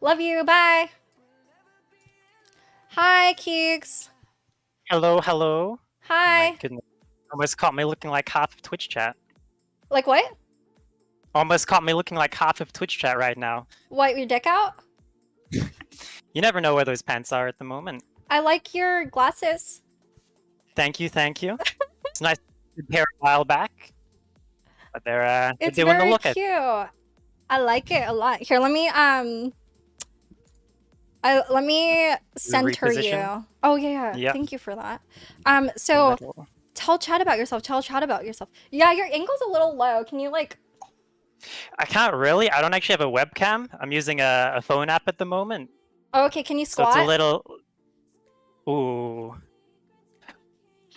Love you. Bye. Hi, Keeks. Hello, hello. Oh my Hi. goodness. Almost caught me looking like half of Twitch chat. Like what? Almost caught me looking like half of Twitch chat right now. What, your dick out? You never know where those pants are at the moment. I like your glasses. Thank you, thank you. It's nice to pair a while back. But they're It's doing the very look at. cute. I like it a lot. Here, let me let me center Reposition. you. Oh yeah. Yep. Thank you for that. A So little. tell chat about yourself. Tell chat about yourself. Yeah, your angle's a little low. Can you like I can't really. I don't actually have a webcam. I'm using a phone app at the moment. oh, okay, can you So it's a squat? little. Ooh.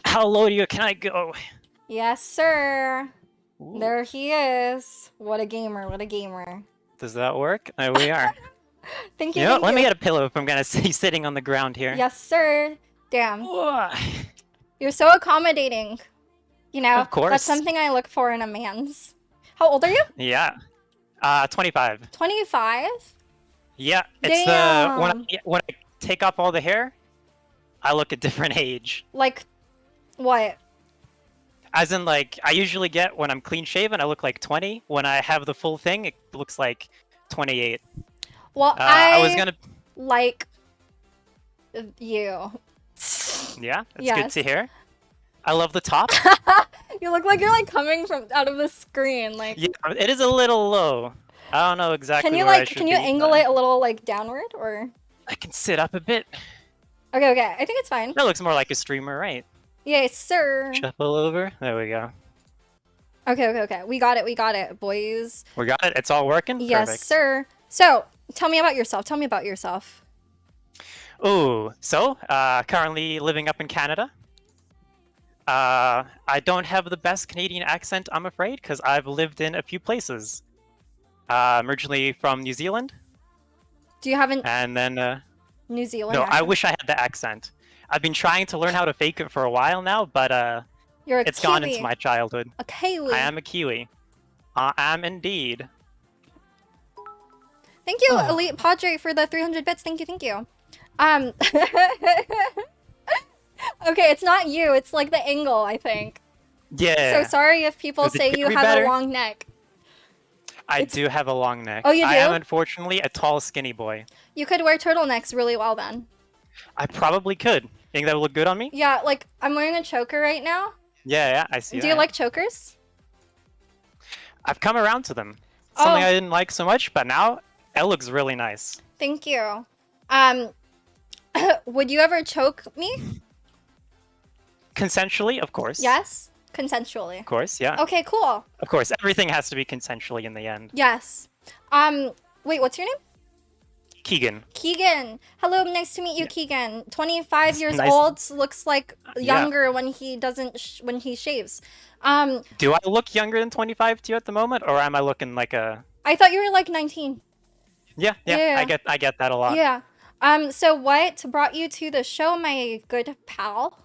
How low can I go? Yes, sir. Ooh. There he is. What a gamer, what a gamer. Does that work? There we are. Thank you, You know, thank let me you. get a pillow if I'm gonna stay sitting on the ground here. Yes, sir. Damn. Ooh. You're so accommodating. You know, Of course. that's something I look for in a man's. How old are you? Yeah. 25. 25? Yeah, it's Damn. when I take off all the hair, I look a different age. Like, what? As in, like, I usually get when I'm clean shaven, I look like 20. When I have the full thing, it looks like 28. Well, I was I gonna. like you. Yeah, it's good Yes. to hear. I love the top. You look like you're like coming from out of the screen. Like, Yeah, it is a little low. I don't know exactly can you where I like, should can you be, angle but it a little like downward or? I can sit up a bit. Okay, okay. I think it's fine. That looks more like a streamer, right? Yes, sir. Shuffle over. There we go. Okay, okay, okay. We got it, boys. We got it. It's all working. Yes, Perfect. sir. So, tell me about yourself. Tell me about yourself. Ooh, so currently living up in Canada. I don't have the best Canadian accent, I'm afraid, because I've lived in a few places. I'm originally from New Zealand, Do you have a and then New Zealand no, I accent? wish I had the accent. I've been trying to learn how to fake it for a while now, but You're a it's gone into Kiwi. my childhood. A Kiwi. I am a Kiwi. I am indeed. Thank you, Oh. Elite Padre, for the 300 bits. Thank you, thank you. Okay, it's not you. It's like the angle, I think. Yeah. So sorry if people Is it say gonna you be have better? a long neck. I It's- do have a long neck. Oh, you I am do? unfortunately a tall, skinny boy. You could wear turtlenecks really well then. I probably could. Think that would look good on me? Yeah, like I'm wearing a choker right now. Yeah, yeah, I see Do that. you like chokers? I've come around to them. Something Oh. I didn't like so much, but now it looks really nice. Thank you. Would you ever choke me? Consensually, of course. Yes? Consensually. Of course, yeah. Okay, cool. Of course, everything has to be consensually in the end. Yes. Wait, what's your name? Keegan. Keegan. Hello, nice to meet you, Yeah. Keegan. 25 years Nice. old, looks like Yeah. younger when he doesn't when he shaves. Do I look younger than 25 to you at the moment, or am I looking like a? I thought you were like 19. Yeah, Yeah. I get that a lot. Yeah. So what brought you to the show, my good pal?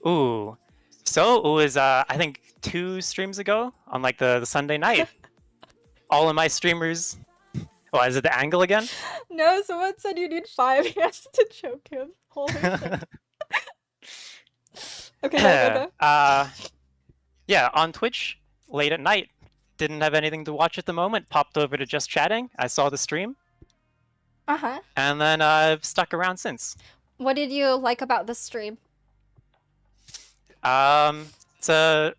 Ooh. So it was I think 2 streams ago on like the Sunday night. All of my streamers. Oh, is it the angle again? No, someone said you need 5 years to choke him. Holy shit. Okay, go. Yeah, on Twitch late at night. Didn't have anything to watch at the moment. Popped over to just chatting. I saw the stream, Uh-huh. and then I've stuck around since. What did you like about the stream? It's a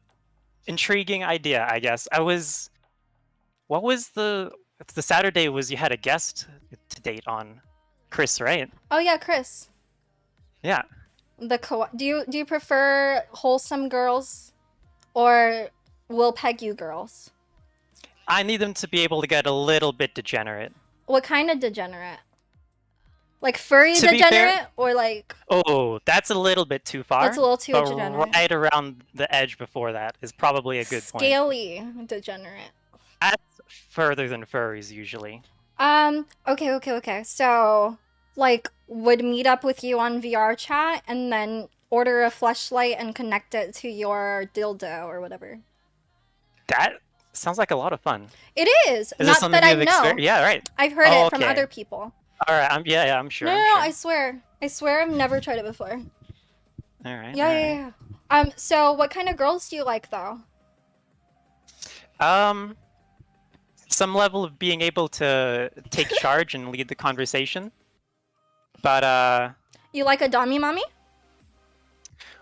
intriguing idea, I guess. What was the Saturday was you had a guest to date on, Chris, right? Oh yeah, Chris. Yeah. Do you prefer wholesome girls or will peg you girls? I need them to be able to get a little bit degenerate. What kind of degenerate? Like furry To be fair- degenerate or like Oh, that's a little bit too far. that's a little too but degenerate. right around the edge before that is probably a good point. Scaly degenerate. That's further than furries usually. Okay. So, like, would meet up with you on VR chat and then order a fleshlight and connect it to your dildo or whatever. That Sounds like a lot of fun. It is. Is this Not something that I you've know. experienced? Yeah, right. I've heard Oh, it from okay. other people. All right. Yeah, I'm sure. No, no, I'm no, sure. I swear. I swear I've never tried it before. All right. Yeah, All yeah, right. yeah. So what kind of girls do you like though? Um, some level of being able to take charge and lead the conversation. But You like a Dami mommy?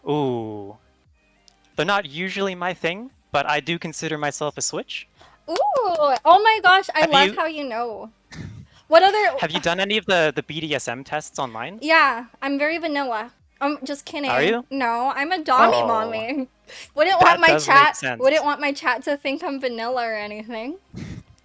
ooh, they're not usually my thing, but I do consider myself a switch. Ooh, oh my gosh, I Have love you how you know. What other have you done any of the BDSM tests online? Yeah, I'm very vanilla. Just Are kidding. you? No, I'm a Dami Oh, mommy. Wouldn't want that my does make chat sense. wouldn't want my chat to think I'm vanilla or anything.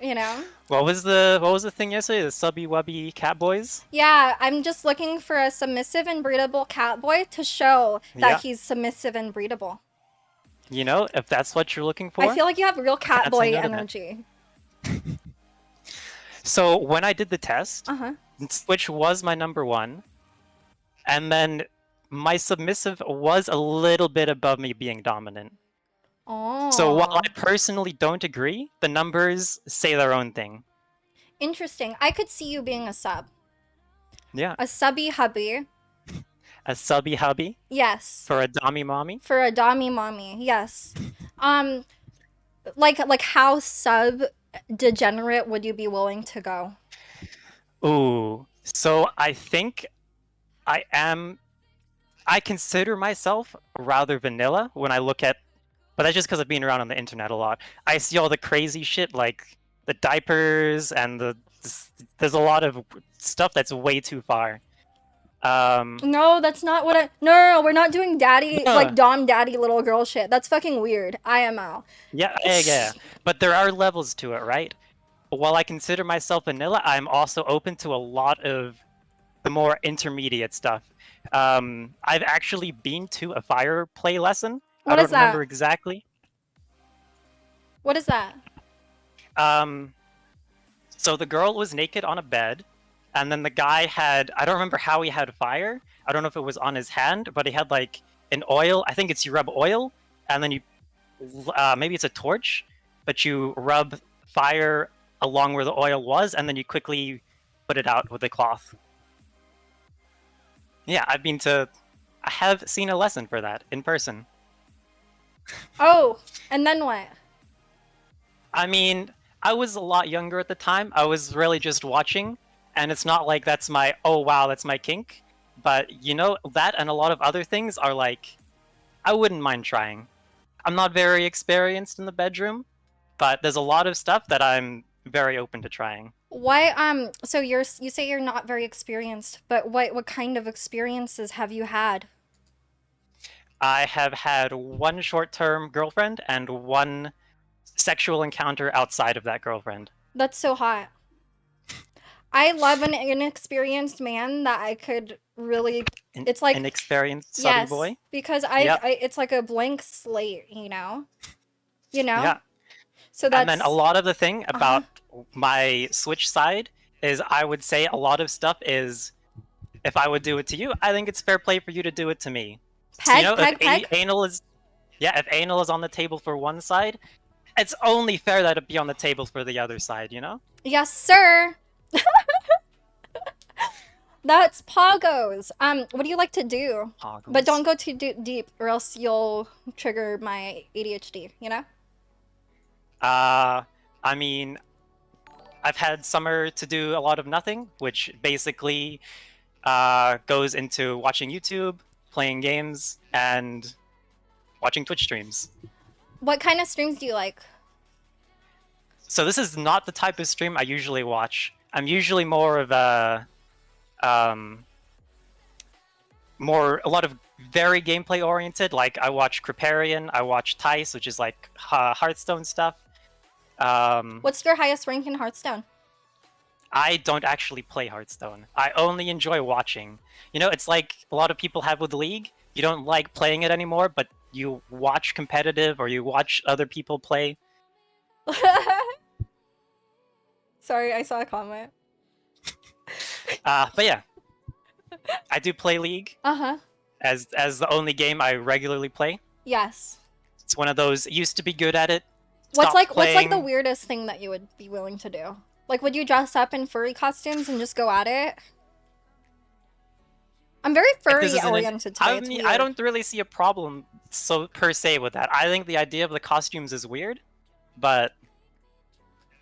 You know? What was the thing yesterday? The subby wubby cat boys? Yeah, I'm just looking for a submissive and breedable cat boy to show that Yeah. he's submissive and breedable. If that's what you're looking I for, feel like you have real I cat can't say boy no to that. energy. So when I did the test, Uh-huh. Switch was my number one, and then my submissive was a little bit above me being dominant. So while Oh. I personally don't agree, the numbers say their own thing. Interesting. I could see you being a sub. Yeah, A subby hubby. a subby hubby Yes. for a dommy mommy. For a Dami mommy. Yes. Um like how sub degenerate would you be willing to go? Ooh, so I think I am. I consider myself rather vanilla when I look at, but that's just because I've been around on the internet a lot. I see all the crazy shit like the diapers and there's a lot of stuff that's way too far. No, that's not what I. No, no, no, we're not doing daddy Yeah, like dom daddy little girl shit. That's fucking weird. IMO. yeah, but there are levels to it, right? While I consider myself vanilla, I'm also open to a lot of the more intermediate stuff. I've actually been to a fire play lesson. I What is don't remember that? exactly. What is that? Um, so the girl was naked on a bed, and then the guy I don't remember how he had fire. I don't know if it was on his hand, but he had like an oil. I think it's you rub oil, and then maybe it's a torch, but you rub fire along where the oil was, and then you quickly put it out with a cloth. Yeah, I have seen a lesson for that in person. Oh, and then what? I mean, I was a lot younger at the time. I was really just watching, and it's not like that's oh wow, that's my kink. But that and a lot of other things are like, I wouldn't mind trying. I'm not very experienced in the bedroom, but there's a lot of stuff that I'm very open to trying. Why so you say you're not very experienced, but what kind of experiences have you had? I have had one short-term girlfriend and one sexual encounter outside of that girlfriend. That's so hot. I love an inexperienced man that I could really it's like Inexperienced subby yes, boy. because Yep. it's like a blank slate, you know? You know? Yeah. So And then a that's lot of the thing uh-huh. about my Switch side is I would say a lot of stuff is if I would do it to you, I think it's fair play for you to do it to me. So Peg, peg, peg. if anal is on the table for one side, it's only fair that it be on the table for the other side, you know? Yes, sir. That's poggos. What do you like to do? But don't go too deep, or else you'll trigger my ADHD. You know? I mean, I've had summer to do a lot of nothing, which basically goes into watching YouTube, playing games, and watching Twitch streams. What kind of streams do you like? So this is not the type of stream I usually watch. I'm usually more of a lot of very gameplay oriented. Like I watch Kripparrian, I watch Tice, which is like Hearthstone stuff. What's your highest rank in Hearthstone? I don't actually play Hearthstone. I only enjoy watching. It's like a lot of people have with League. You don't like playing it anymore, but you watch competitive or you watch other people play. Sorry, I saw a comment. But yeah, I do play League Uh-huh. as the only game I regularly play. Yes. It's one of those, used to be good at it, stop what's like the playing. weirdest thing that you would be willing to do? Like, would you dress up in furry costumes and just go at it? I'm very If this furry isn't an, oriented today. I It's mean, I weird. don't really see a problem so per se with that. I think the idea of the costumes is weird, but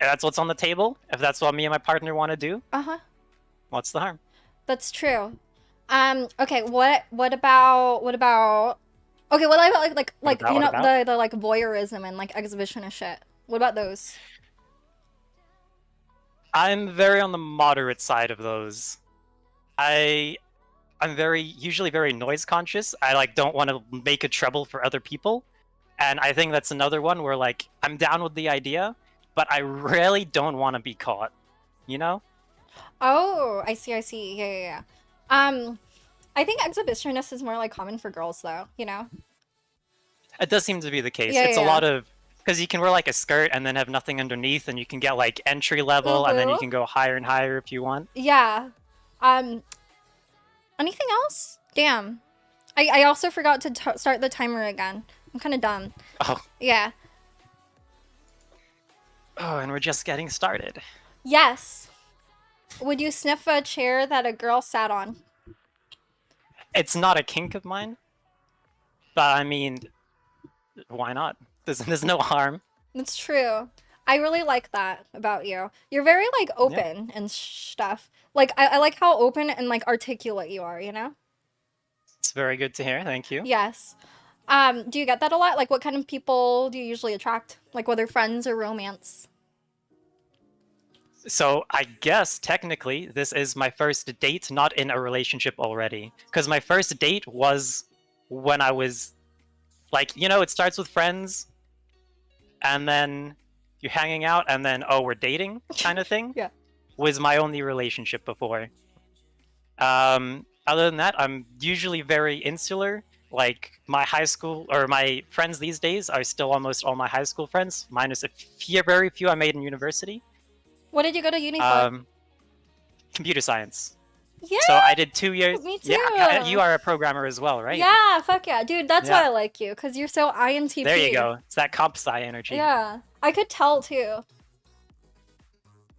if that's what's on the table. If that's what me and my partner want to do, Uh-huh. what's the harm? That's true. Okay, what about okay, what about What like about? you What know about? the like voyeurism and like exhibitionist shit. What about those? I'm very on the moderate side of those. I I'm very usually very noise conscious. I like don't want to make a trouble for other people. And I think that's another one where like I'm down with the idea, but I really don't want to be caught. You know? Oh, I see. Yeah, yeah, yeah. Um, I think exhibitionist is more like common for girls though, you know? It does seem to be the case. Yeah, It's a yeah, lot of because you can wear like a skirt and then have nothing underneath, and you can get like entry yeah. level, and then you Mm-hmm. can go higher and higher if you want. Yeah. Um, anything else? Damn. I also forgot to start the timer again. I'm kind of dumb. Oh, Yeah. oh, and we're just getting started. Yes. Would you sniff a chair that a girl sat on? It's not a kink of mine, but I mean, why not? There's no harm. That's true. I really like that about you. You're very like Yeah, open and stuff. Like I like how open and like articulate you are, you know? it's very good to hear. Thank you. Yes. Do you get that a lot? Like what kind of people do you usually attract? Like whether friends or romance? So I guess technically this is my first date, not in a relationship already. Because my first date was when I was like, it starts with friends, and then you're hanging out, and then we're dating, kind of thing. Yeah. Was my only relationship before. Other than that, I'm usually very insular. Like my high school or my friends these days are still almost all my high school friends, minus very few I made in university. What did you go to uni for? Um, Computer science. Yeah, So I did 2 years. me Yeah, you too. are a programmer as well, right? Yeah, fuck yeah. Dude, that's Yeah. why I like you, because you're so INTP. There you go. It's that comp sci energy. Yeah, I could tell too.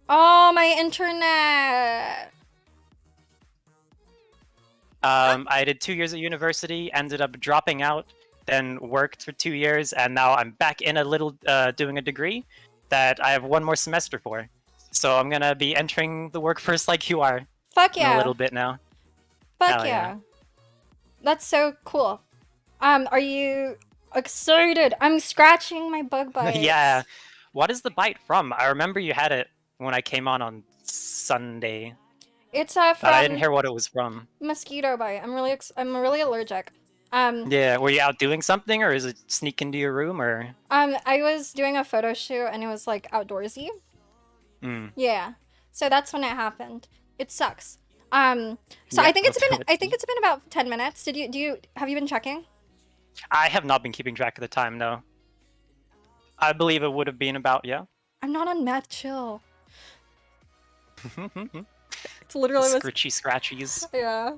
Oh, my internet. I did 2 years at university, ended up dropping out, then worked for 2 years, and now I'm back in a little doing a degree that I have one more semester for. So I'm gonna be entering the workforce like you are Fuck in a yeah. little bit now. Fuck Hell yeah. yeah. That's so cool. Are you excited? I'm scratching my bug bites. Yeah. What is the bite from? I remember you had it when I came on Sunday, It's but I didn't from hear what it was from. mosquito bite. I'm really allergic. Yeah, were you out doing something, or is it sneak into your room, or? I was doing a photo shoot and it was like outdoorsy. Mm. Yeah. So that's when it happened. It sucks. So Yeah, I think that's what- I think it's been about 10 minutes. Have you been checking? I have not been keeping track of the time, no. I believe it would have been about, yeah. I'm not on meth chill. It's literally was Scritchy scratchies. yeah.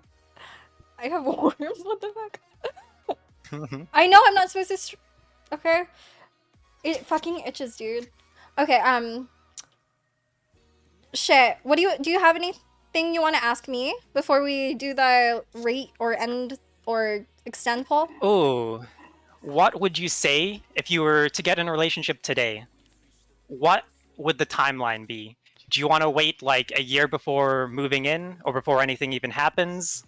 I have worms. What the fuck? I know I'm not supposed to. Okay. It fucking itches, dude. Okay. Shit. What do you have anything you want to ask me before we do the rate or end or extend poll? Oh, what would you say if you were to get in a relationship today? What would the timeline be? Do you want to wait like a year before moving in, or before anything even happens?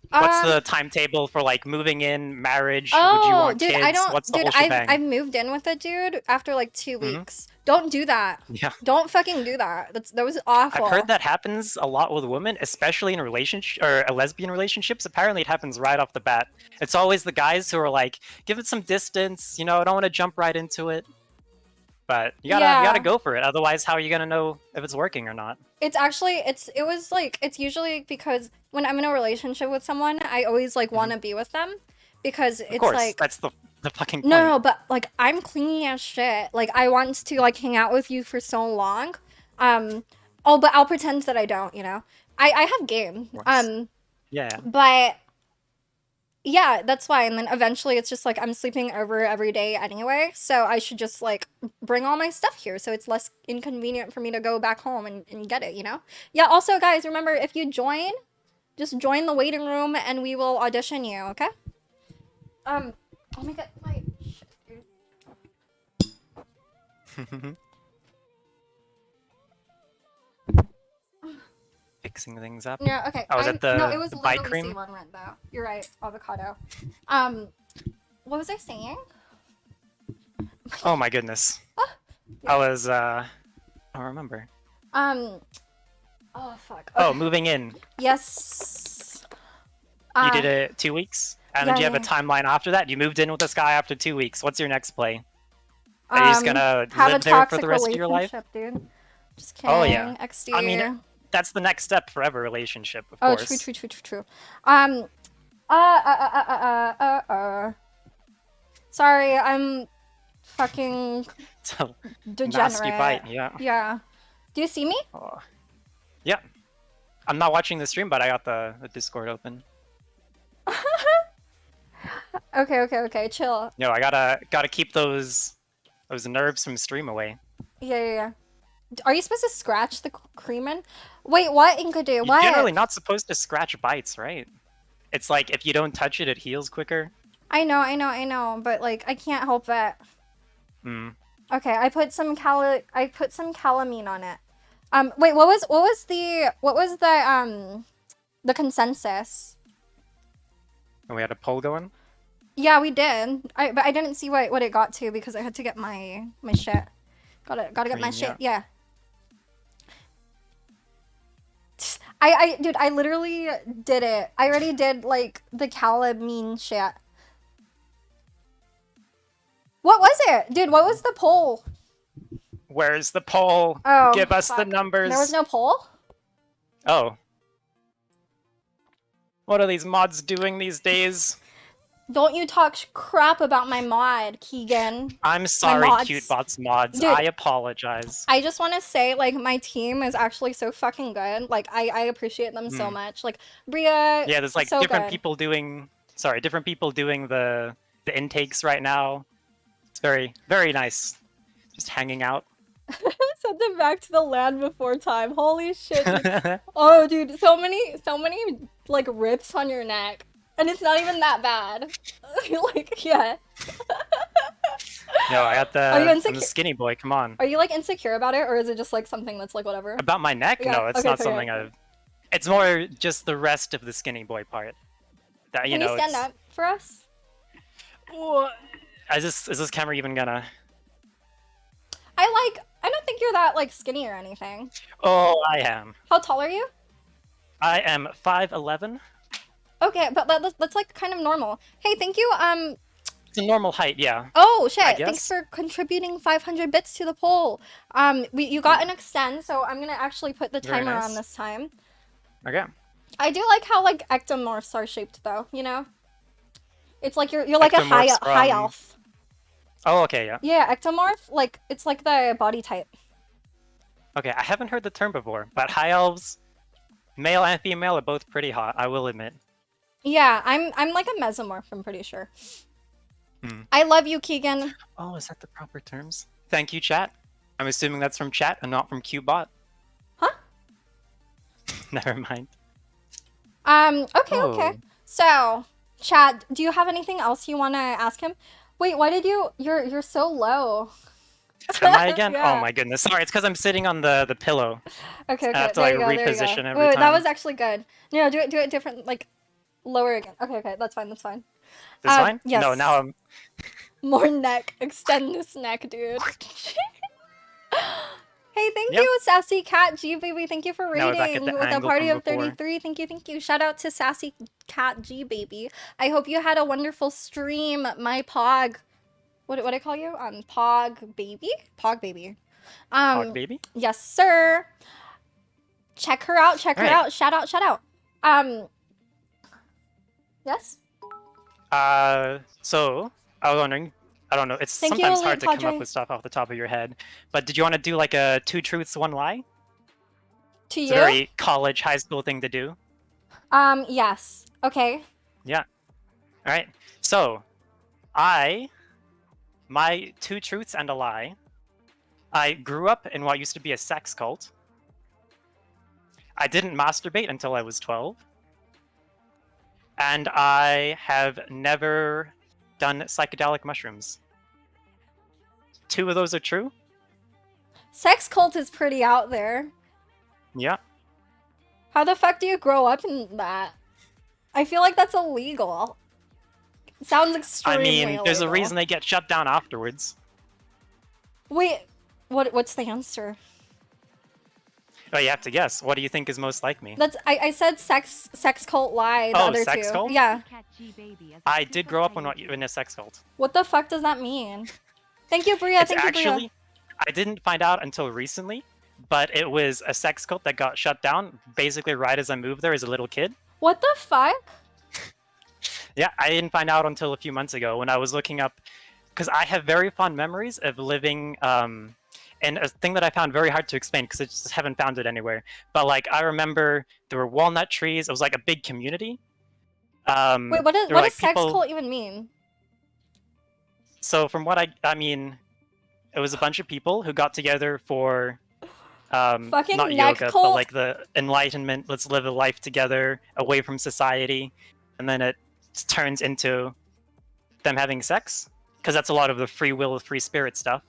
What's the timetable for like moving in, marriage? Would you Oh, want dude, kids? I don't. What's the Dude, whole shebang? I've moved in with a dude after like 2 Mhm. weeks. Don't do that. Yeah. Don't fucking do that. That was awful. I've heard that happens a lot with women, especially in a relationship or lesbian relationships. Apparently, it happens right off the bat. It's always the guys who are like, "Give it some distance," I don't want to jump right into it. But you gotta go for it. Otherwise, how are you gonna know if it's working or not? It's actually it's usually because when I'm in a relationship with someone, I always like want to be with them because Of it's course, like that's the fucking point. no, but like I'm clingy as shit. Like I want to like hang out with you for so long. Oh, but I'll pretend that I don't. I have game. course. Yeah. But Yeah, that's why. And then eventually it's just like I'm sleeping over every day anyway, so I should just like bring all my stuff here so it's less inconvenient for me to go back home and get it, you know? Yeah, also guys, remember if you join, just join the waiting room and we will audition you, okay? Let me get my shit, dude. Fixing things up. Yeah, okay. Oh, was that No, it was the low bite EC cream? one rent though. You're right, avocado. What was I saying? Oh my goodness. Yeah. I was I don't remember. Oh fuck. Oh, Okay. moving in. Yes. You did it 2 weeks? And then yeah, do you have a yeah. timeline after that? You moved in with this guy after 2 weeks. What's your next play? Are you just gonna Have a live there for toxic the rest of your life? relationship, dude. Just kidding. Oh yeah. XD. I mean, that's the next step for every relationship, of Oh, course. true. Sorry, I'm fucking So, degenerate. nasty bite, yeah. Yeah. Do you see me? Oh. Yeah. I'm not watching the stream, but I got the Discord open. Okay. Chill. No, I gotta keep those nerves from stream away. Yeah. Are you supposed to scratch the cream in? Wait, what, Inkadu? You're What? generally not supposed to scratch bites, right? It's like if you don't touch it, it heals quicker. I know, but like I can't help it. Hmm. Okay, I put some calamine on it. Wait, what was the consensus? And we had a poll going. Yeah, we did. But I didn't see what it got to because I had to get my shit. Gotta get my Cream, shit. yeah. Yeah. Dude, I literally did it. I already did like the calamine shit. What was it? Dude, what was the poll? Where's the poll? Oh, Give us the fuck. numbers. There was no poll? Oh. What are these mods doing these days? Don't you talk crap about my mod, Keegan. I'm sorry, mods. CuteBots mods. Dude, I apologize. I just want to say, like, my team is actually so fucking good. Like, I appreciate them so much. Like, Bria. Yeah, there's like so different good. people doing. Sorry, different people doing the intakes right now. It's very nice. Just hanging out. Send them back to the land before time. Holy shit. Dude. Oh, dude, so many like rips on your neck, and it's not even that bad. Like, yeah. No, I got Are you I'm insecure? the skinny boy. Come on. Are you like insecure about it, or is it just like something that's like whatever? About my neck? Yeah, No, it's okay, not fair. something I've. It's more just the rest of the skinny boy part. That Can you stand up for us? Is this camera even gonna? I don't think you're that like skinny or anything. Oh, I am. How tall are you? I am 5'11". Okay, but that's like kind of normal. Hey, thank you. It's a normal height, yeah. Oh shit! I Thanks guess. for contributing 500 bits to the poll. You got an extend, so I'm gonna actually put the Very timer nice. on this time. Okay. I do like how like ectomorphs are shaped though. You know, it's like you're like a high Ectomorphs from- elf. Oh, okay, yeah. Yeah, ectomorph, like it's like the body type. Okay, I haven't heard the term before, but high elves, male and female, are both pretty hot. I will admit. Yeah, I'm like a mesomorph. I'm pretty sure. Hmm. I love you, Keegan. Oh, is that the proper terms? Thank you, chat. I'm assuming that's from chat and not from Qbot. Huh? Never mind. Okay. Oh. So, Chad, do you have anything else you want to ask him? Wait, why did you're so low? Am I again? Yeah. Oh my goodness. Sorry, it's because I'm sitting on the pillow. Okay. I have to, there like, you go, there you reposition go. every Wait, that time. was actually good. No, do it different, like lower again. Okay, that's fine. This fine? Yes. No, now I'm. More neck. Extend this neck, dude. Hey, thank Yep. you, Sassy Cat G Baby. Thank you for Now we're back at raiding the with a angle party from of before. 33. Thank you. Shout out to Sassy Cat G Baby. I hope you had a wonderful stream, my Pog. What do I call you? Pog Baby? Pog Baby. Hog baby? Yes, sir. Check her out. Check her Alright. out. Shout out. Yes? So, I was wondering, I don't know, it's Thank you, sometimes hard Elite to come Padre. up with stuff off the top of your head, but did you want to do like a 2 truths, 1 lie? To It's you? a very college, high school thing to do. Yes. Okay. Yeah. All right. So, my two truths and a lie. I grew up in what used to be a sex cult. I didn't masturbate until I was 12. And I have never done psychedelic mushrooms. Two of those are true. Sex cult is pretty out there. Yeah. How the fuck do you grow up in that? I feel like that's illegal. It sounds I extremely mean, there's a illegal. reason they get shut down afterwards. Wait, what's the answer? Oh, you have to guess. What do you think is most like me? That's I said sex cult lie, the Oh, other sex two. cult? Yeah. I did grow up in a sex cult. What the fuck does that mean? Thank you, Bria. It's Thank you, actually, Bria. I didn't find out until recently, but it was a sex cult that got shut down basically right as I moved there as a little kid. What the fuck? Yeah, I didn't find out until a few months ago when I was looking up, because I have very fond memories of living, and a thing that I found very hard to explain because I just haven't found it anywhere. But like, I remember there were walnut trees. It was like a big community. Wait, what there were, does like, sex people- cult even mean? So from what I mean, it was a bunch of people who got together for Fucking not neck yoga, cult? but like the enlightenment. Let's live a life together, away from society, and then it turns into them having sex because that's a lot of the free will, free spirit stuff.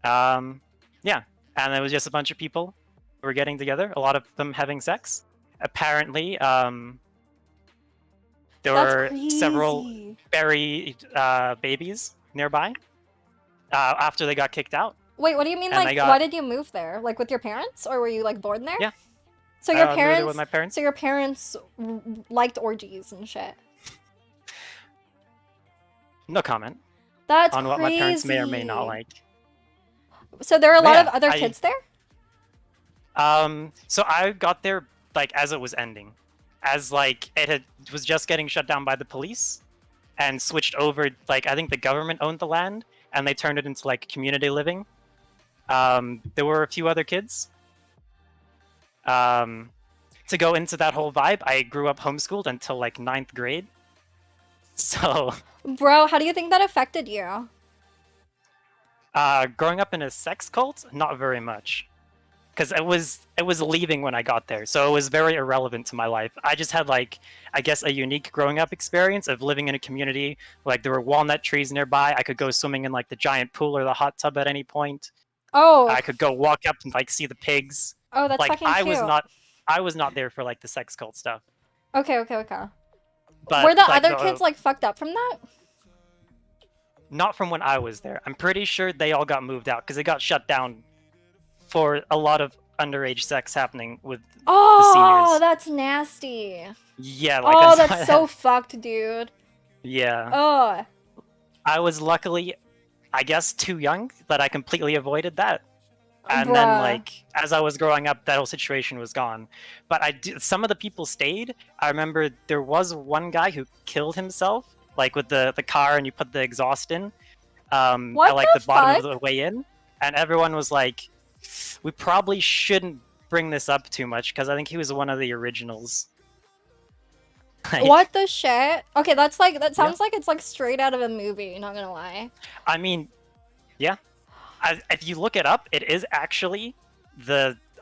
Yeah, and it was just a bunch of people who were getting together. A lot of them having sex. Apparently, there That's were several crazy. buried babies nearby after they got kicked out. Wait, what do you mean? And Like, they got- why did you move there? Like with your parents, or were you like born there? Yeah. So your Literally parents, with my parents. so your parents liked orgies and shit. No comment That's on what crazy. my parents may or may not like. So there are a lot Yeah, of other I- kids there. So I got there like as it was ending, as like was just getting shut down by the police, and switched over. Like I think the government owned the land, and they turned it into like community living. There were a few other kids. To go into that whole vibe, I grew up homeschooled until like 9th grade. So, Bro, how do you think that affected you? growing up in a sex cult, not very much, because it was leaving when I got there, so it was very irrelevant to my life. I just had like, I guess, a unique growing up experience of living in a community. Like there were walnut trees nearby. I could go swimming in like the giant pool or the hot tub at any point. Oh, I could go walk up and like see the pigs. oh, that's Like fucking I cute. was not there for like the sex cult stuff. Okay. But Were the like, other kids like fucked up from that? not from when I was there. I'm pretty sure they all got moved out because it got shut down for a lot of underage sex happening with. Oh, seniors. that's nasty. Yeah, like Oh, I saw that's so that. fucked, dude. Yeah. Oh, I was luckily, I guess, too young that I completely avoided that. And then, bruh. like, as I was growing up, that whole situation was gone. But some of the people stayed. I remember there was one guy who killed himself, like with the car, and you put the exhaust in, What at like the the bottom of fuck? the way in, and everyone was like, "We probably shouldn't bring this up too much," because I think he was one of the originals. Like, What the shit? Okay, that sounds like it's like straight out of a movie, not gonna lie. I mean, yeah. If you look it up, it is actually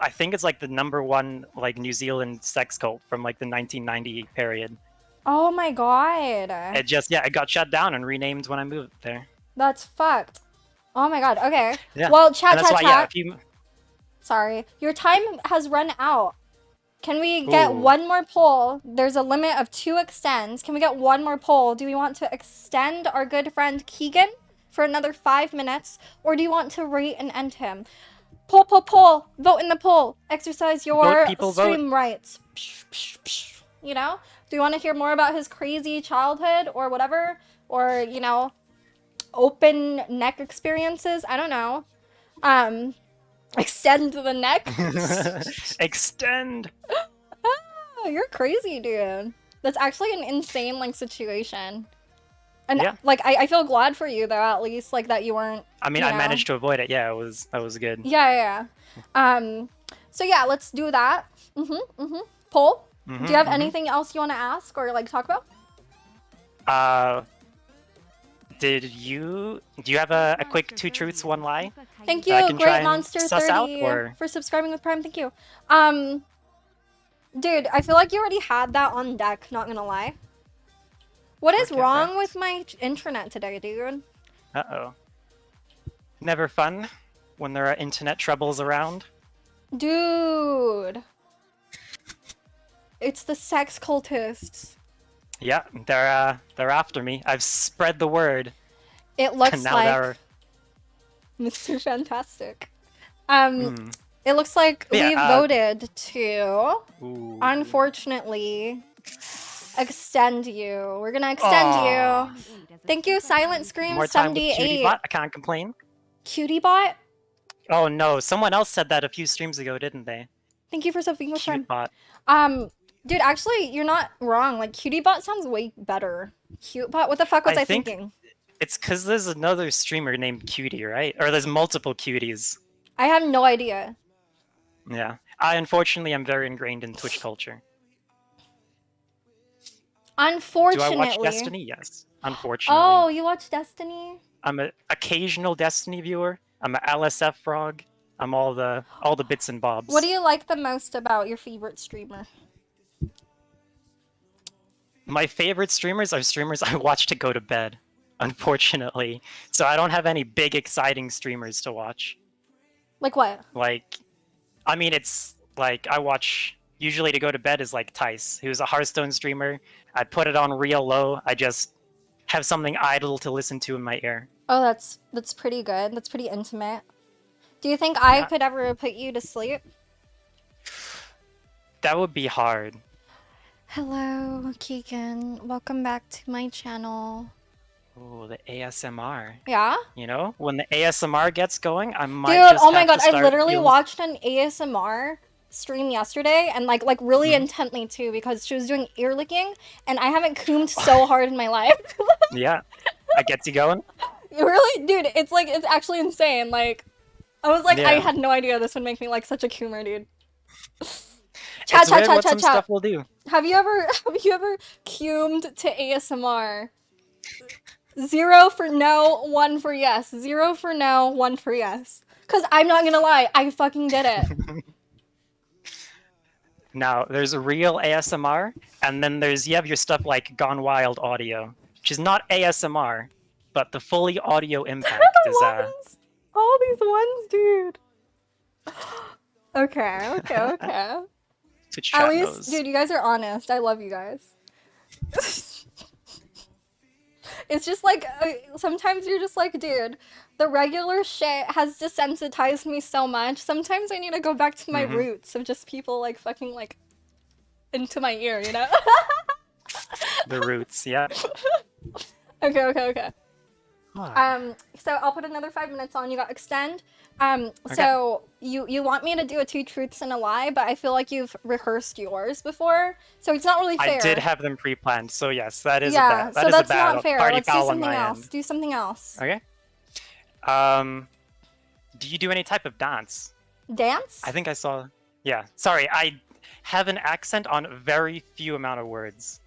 I think it's like the #1 like New Zealand sex cult from like the 1990 period. Oh my god. It just it got shut down and renamed when I moved there. That's fucked. Oh my god. Okay. Yeah. Well, chat, And that's chat, why, yeah, chat. if you Sorry. Your time has run out. Can we get Ooh. one more poll? There's a limit of 2 extends. Can we get one more poll? Do we want to extend our good friend Keegan for another 5 minutes? Or do you want to rate and end him? Poll, poll, poll. Vote in the poll. Exercise your people, vote. stream rights. Psh, psh, psh. You know? Do you want to hear more about his crazy childhood or whatever? Or, you know, open neck experiences? I don't know. Extend the neck? extend. Oh, you're crazy, dude. That's actually an insane like situation. And Yeah. like I feel glad for you though, at least like that you weren't. I mean, You I know. managed to avoid it. Yeah, that was good. Yeah. So yeah, let's do that. Poll. Mhm, Do you have mhm. anything else you want to ask or like talk about? Uh, do you have a quick two truths, one lie? Thank that I you, can try Great and Monster suss out, 30, or for subscribing with Prime. Thank you. Dude, I feel like you already had that on deck, not gonna lie. What is Okay, wrong fair. with my internet today, dude? Uh-oh. Never fun when there are internet troubles around. Dude. It's the sex cultists. Yeah, they're after me. I've spread the word, It and looks now like they're. Mr. Fantastic. Mm. It looks like But we yeah, voted to, Ooh. unfortunately, extend you. We're gonna extend Aw. you. Thank you, Silent Scream More time with 78. CutieBot. I can't complain. CutieBot? Oh no, someone else said that a few streams ago, didn't they? Thank you for subbing with Prime. CuteBot. Dude, actually, you're not wrong. Like, CutieBot sounds way better. CuteBot? What the fuck was I think thinking? it's because there's another streamer named Cutie, right? Or there's multiple Cuties. I have no idea. Yeah. I unfortunately am very ingrained in Twitch culture. Do Unfortunately. I watch Destiny? Yes. Unfortunately. Oh, you watch Destiny? I'm an occasional Destiny viewer. I'm an LSF frog. I'm all the bits and bobs. What do you like the most about your favorite streamer? My favorite streamers are streamers I watch to go to bed, unfortunately. So I don't have any big exciting streamers to watch. Like what? Like, I mean, it's like I watch usually to go to bed is like Tice, who's a Hearthstone streamer. I put it on real low. I just have something idle to listen to in my ear. Oh, that's pretty good. That's pretty intimate. Do you think I Yeah. could ever put you to sleep? That would be hard. Hello, Keegan. Welcome back to my channel. Oh, the ASMR. Yeah? You know, when the ASMR gets going, I might Dude, just oh my have god, to I start literally feeling- watched an ASMR stream yesterday and like really intently too because she was doing ear licking and I haven't coomed so hard in my life. Yeah, that gets you going. You really, dude, it's like it's actually insane. Like I was like, I Yeah. had no idea this would make me like such a coomer, dude. It's weird what some stuff will do. Have you ever cumed to ASMR? 0 for no, 1 for yes. 0 for no, 1 for yes. Cause I'm not gonna lie, I fucking did it. Now, there's a real ASMR, and then you have your stuff like Gone Wild audio, which is not ASMR, but the fully audio impact is All these ones, dude. Okay. Twitch At chat least, knows. dude, you guys are honest. I love you guys. It's just like, sometimes you're just like, dude, the regular shit has desensitized me so much. Sometimes I need to go back to my roots of just people like fucking like into my ear, you know? The roots, yeah. Okay. Ah. So I'll put another 5 minutes on. You got extend. So you want me to do a 2 truths and a lie, but I feel like you've rehearsed yours before, so it's not really fair. I did have them pre-planned, so yes, that is yeah, a bad, so that's a bad not fair. party Let's do foul on something my else. end. Do something else. Okay. Do you do any type of dance? Dance? I think I saw. Yeah. Sorry, I have an accent on very few amount of words.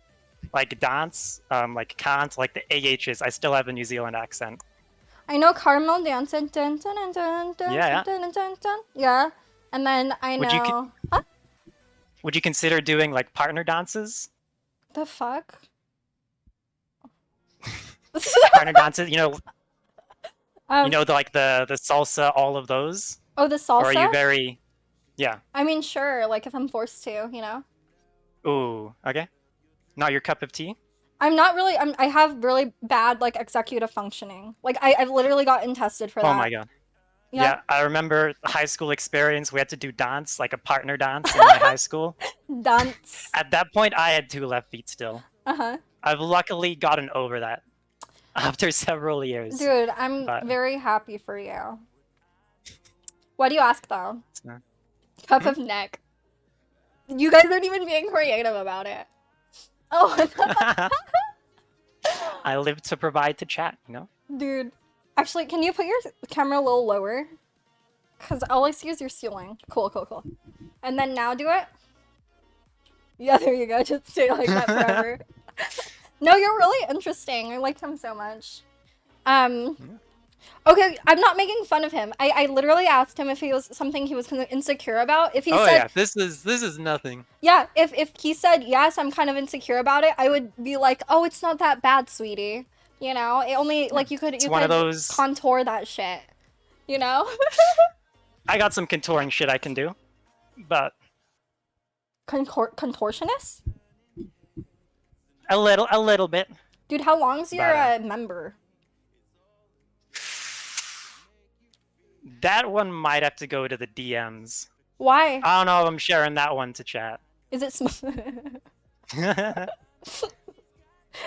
Like dance, like can't, like the AHs. I still have a New Zealand accent. I know caramel dance. Dun, dun, dun, dun, dun, Yeah. dun, dun, dun, dun. Yeah. And then I Would you know. Huh? Would you consider doing like partner dances? The fuck? Partner dances, you know, Um, the salsa, all of those. oh, the salsa? Or are you very? Yeah. I mean, sure. Like if I'm forced to, you know. Ooh. Okay. Not your cup of tea. I'm not really. I have really bad like executive functioning. Like I've literally gotten tested for that. Oh my god. Yeah, I remember the high school experience. We had to do dance, like a partner dance in my high school. Dance. At that point, I had 2 left feet still. Uh-huh. I've luckily gotten over that after several years. Dude, I'm But- very happy for you. What do you ask though? So- Cup of neck. You guys aren't even being creative about it. Oh, I live to provide to chat, you know? dude. Actually, can you put your camera a little lower? Because all I see is your ceiling. Cool. And then now do it. Yeah, there you go. Just stay like that forever. No, you're really interesting. I like him so much. Um, Yeah. okay, I'm not making fun of him. I literally asked him if he was something he was kind of insecure about. If he Oh said, yeah, this is nothing. yeah, if he said yes, I'm kind of insecure about it, I would be like, oh, it's not that bad, sweetie. You know, it only Yeah. like you It's could one of those. contour that shit. You know, I got some contouring shit I can do, but contortionist. a little bit. Dude, how long's your But member? that one might have to go to the DMs. Why? I don't know if I'm sharing that one to chat. Is it Yeah,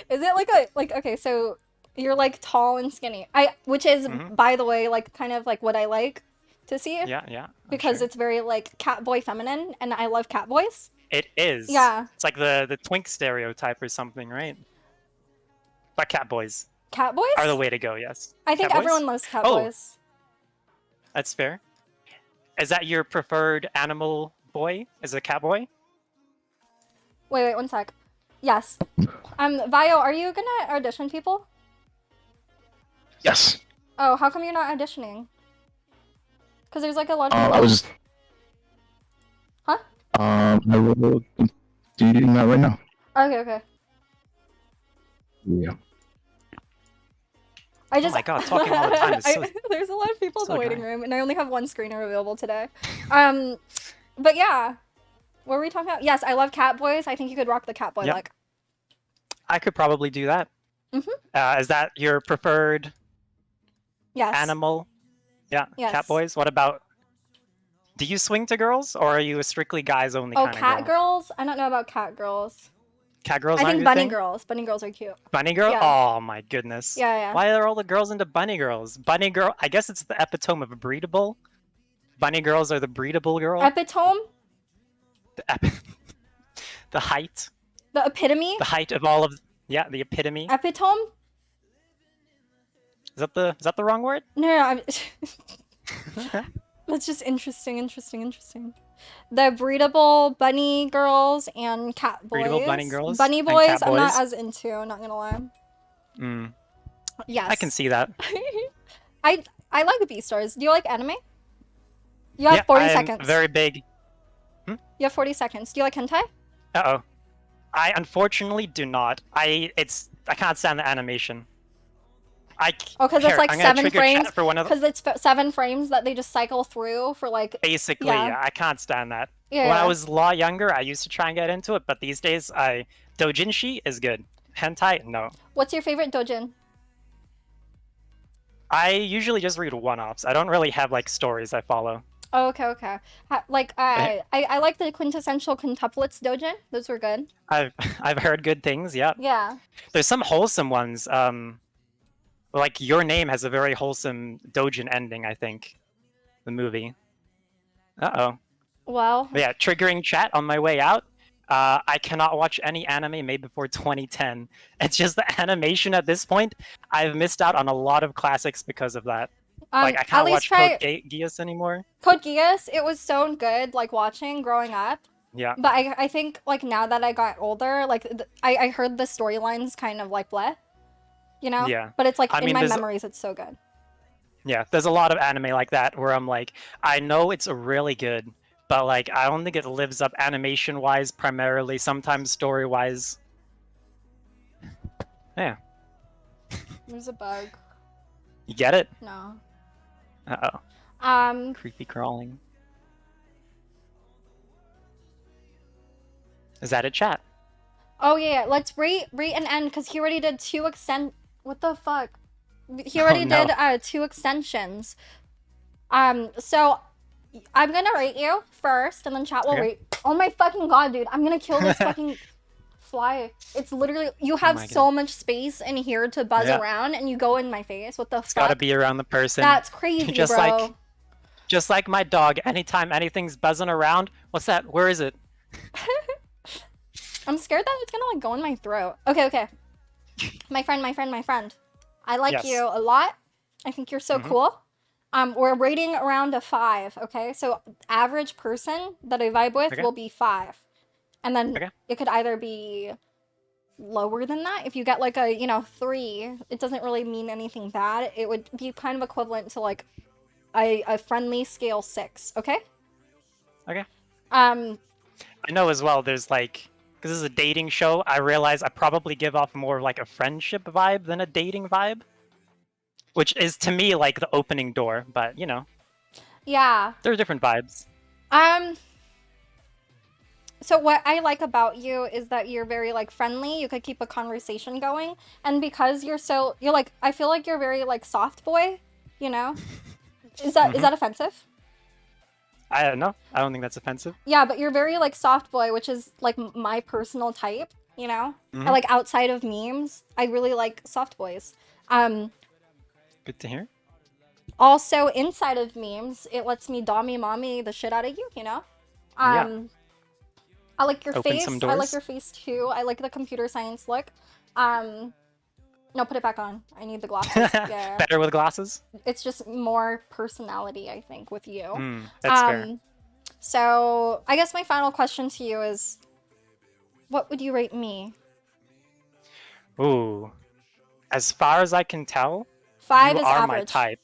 Is it like okay, so you're like tall and skinny. Which is by the way like kind of like what I like to see yeah, I'm because sure. it's very like cat boy feminine and I love cat boys. It is. Yeah, It's like the twink stereotype or something, right? But cat boys cat are the boys? way to go, yes. I think Cat boys? everyone loves cat Oh, boys. that's fair. Is that your preferred animal boy? Is it a cat boy? Wait, one sec. Yes. Vio, are you gonna audition people? Yes. Oh, how come you're not auditioning? Because there's like a lot of people. I was. Huh? I will do that right now. Okay, okay. Yeah. I just Oh my god, talking all the time is so. there's a lot of people in so the waiting annoying. room, and I only have one screener available today. But yeah, what were we talking about? Yes, I love cat boys. I think you could rock the cat boy Yep. look. I could probably do that. Mhm. Is that your preferred Yes. animal? Yeah, Yes. cat boys. What about? Do you swing to girls, or are you a strictly guys only Oh, kind of cat girl? girls? I don't know about cat girls. Cat girls I aren't think your bunny thing? girls. Bunny girls are cute. Bunny girl? Yeah. Oh my goodness. Yeah, yeah. Why are all the girls into bunny girls? Bunny girl. I guess it's the epitome of breedable. Bunny girls are the breedable girl. Epitome? The height. The epitome? The height of all of. Yeah, the epitome. Epitome? Is that the wrong word? No, I'm... That's just interesting. The breedable bunny girls and cat boys. Breedable bunny girls Bunny and boys, cat I'm not boys? as into, not gonna lie. Mm, Yes. I can see that. I like Beastars. Do you like anime? You have 40 I'm seconds. very big. You have 40 seconds. Do you like hentai? Uh-oh. I unfortunately do not. I can't stand the animation. Oh, because it's Here, like I'm gonna 7 trigger frames. chat for one of Because it's 7 frames that they just cycle through for like. basically, Yeah. I can't stand that. Yeah. When I was a lot younger, I used to try and get into it, but these days, doujinshi is good. Hentai, no. What's your favorite doujin? I usually just read one-offs. I don't really have like stories I follow. Oh, okay. I like the quintessential quintuplets doujin. Those were good. I've heard good things. Yeah. Yeah. There's some wholesome ones. Like Your Name has a very wholesome doujin ending. I think, the movie. Uh-oh. Well. But yeah, triggering chat on my way out. I cannot watch any anime made before 2010. It's just the animation at this point. I've missed out on a lot of classics because of that. Like I At can't least watch try Code Geass anymore. Code Geass. It was so good, like watching growing up. Yeah. But I think like now that I got older, like I heard the storylines kind of like bleh, you know. Yeah. But it's like I in mean, my there's- memories, it's so good. Yeah, there's a lot of anime like that where I'm like, I know it's really good, but like I don't think it lives up animation-wise, primarily, sometimes story-wise. Yeah, There's a bug. you get it? No. Uh-oh. Creepy crawling. Is that a chat? Oh yeah, let's rate and end because he already did 2 extend. What the fuck? He already no. did 2 extensions. So I'm gonna rate you first, and then chat will Okay. rate. Oh my fucking god, dude! I'm gonna kill this fucking fly. It's literally you have my so much space in here to buzz Yeah. around, and you go in my face. What the It's gotta fuck? be around the person. That's crazy, Just bro. Just like my dog, anytime anything's buzzing around, what's that? Where is it? I'm scared that it's gonna like go in my throat. Okay. My friend. I like Yes. you a lot. I think you're so Mhm. cool. We're rating around a 5, okay? So average person that I vibe with Okay. will be 5. And then Okay. it could either be lower than that. If you get like a, 3, it doesn't really mean anything bad. It would be kind of equivalent to like a friendly scale 6, okay? Okay. Um, I know as well. There's like, because this is a dating show, I realize I probably give off more of like a friendship vibe than a dating vibe, which is to me like the opening door. But you know, yeah. there are different vibes. So what I like about you is that you're very like friendly. You could keep a conversation going, and because you're like, I feel like you're very like soft boy, you know? Is that offensive? I don't know. I don't think that's offensive. Yeah, but you're very like soft boy, which is like my personal type, you know? Mhm. I like outside of memes, I really like soft boys. Good to hear. Also inside of memes, it lets me dommy mommy the shit out of you, you know? Yeah. I like your Open face. some I like doors. your face too. I like the computer science look. No, put it back on. I need the glasses. Yeah. Better with glasses. It's just more personality, I think, with you. That's fair. So I guess my final question to you is, what would you rate me? Ooh. As far as I can tell, 5 you is are my average. type.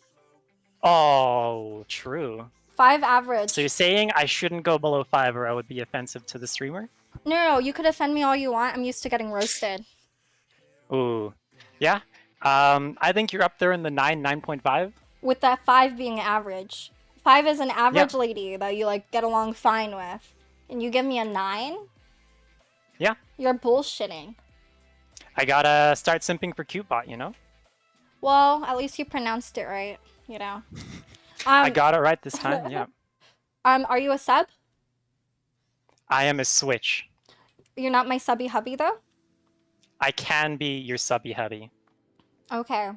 Oh, true. 5 average. So you're saying I shouldn't go below 5 or I would be offensive to the streamer? No, you could offend me all you want. I'm used to getting roasted. Ooh. Yeah. I think you're up there in the 9.5. With that 5 being average. 5 is an average lady that you like get along fine with. And you give me a 9? Yeah. You're bullshitting. I gotta start simping for CuteBot, you know? Well, at least you pronounced it right, you know. I got it right this time, yeah. Are you a sub? I am a Switch. You're not my subby hubby though? I can be your subby hubby. Okay.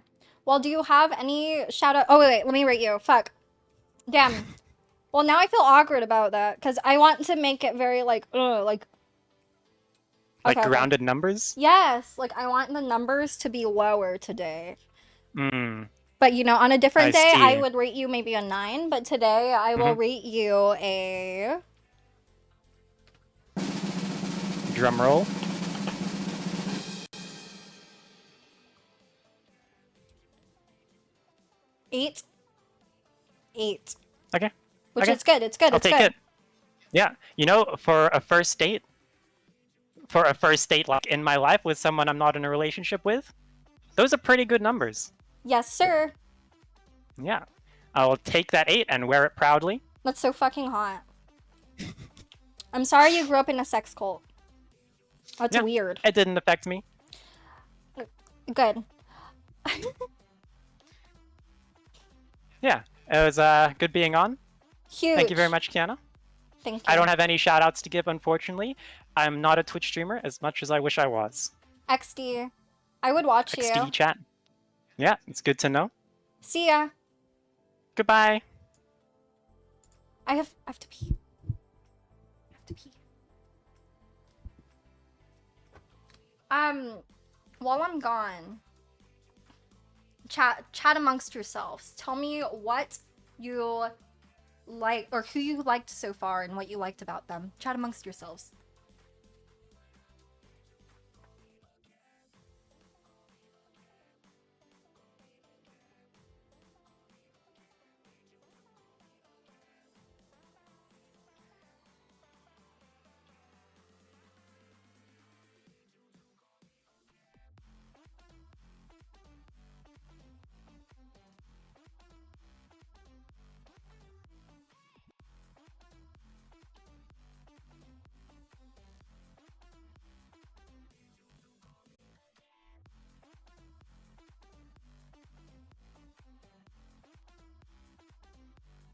Well, do you have any shout out? Oh, wait, let me rate you. Fuck. Damn. Well, now I feel awkward about that because I want to make it very like, like. Like Okay. grounded numbers? Yes, like I want the numbers to be lower today. Mm. But on a different I day, I see. would rate you maybe a 9. But today, I will rate you a. Drum roll. Eight. Okay. Which Okay. is good. It's good. I'll It's take good. it. Yeah. You know, for a first date like in my life with someone I'm not in a relationship with, those are pretty good numbers. Yes, sir. Yeah. I'll take that 8 and wear it proudly. That's so fucking hot. I'm sorry you grew up in a sex cult. That's Yeah. weird. It didn't affect me. Good. Yeah. It was good being on. Huge. Thank you very much, Kiana. Thank you. I don't have any shout outs to give, unfortunately. I'm not a Twitch streamer as much as I wish I was. XD. I would watch you. XD chat. Yeah, it's good to know. See ya. Goodbye. I have to pee. I have to pee. While I'm gone, chat amongst yourselves. Tell me what you like or who you liked so far and what you liked about them. Chat amongst yourselves.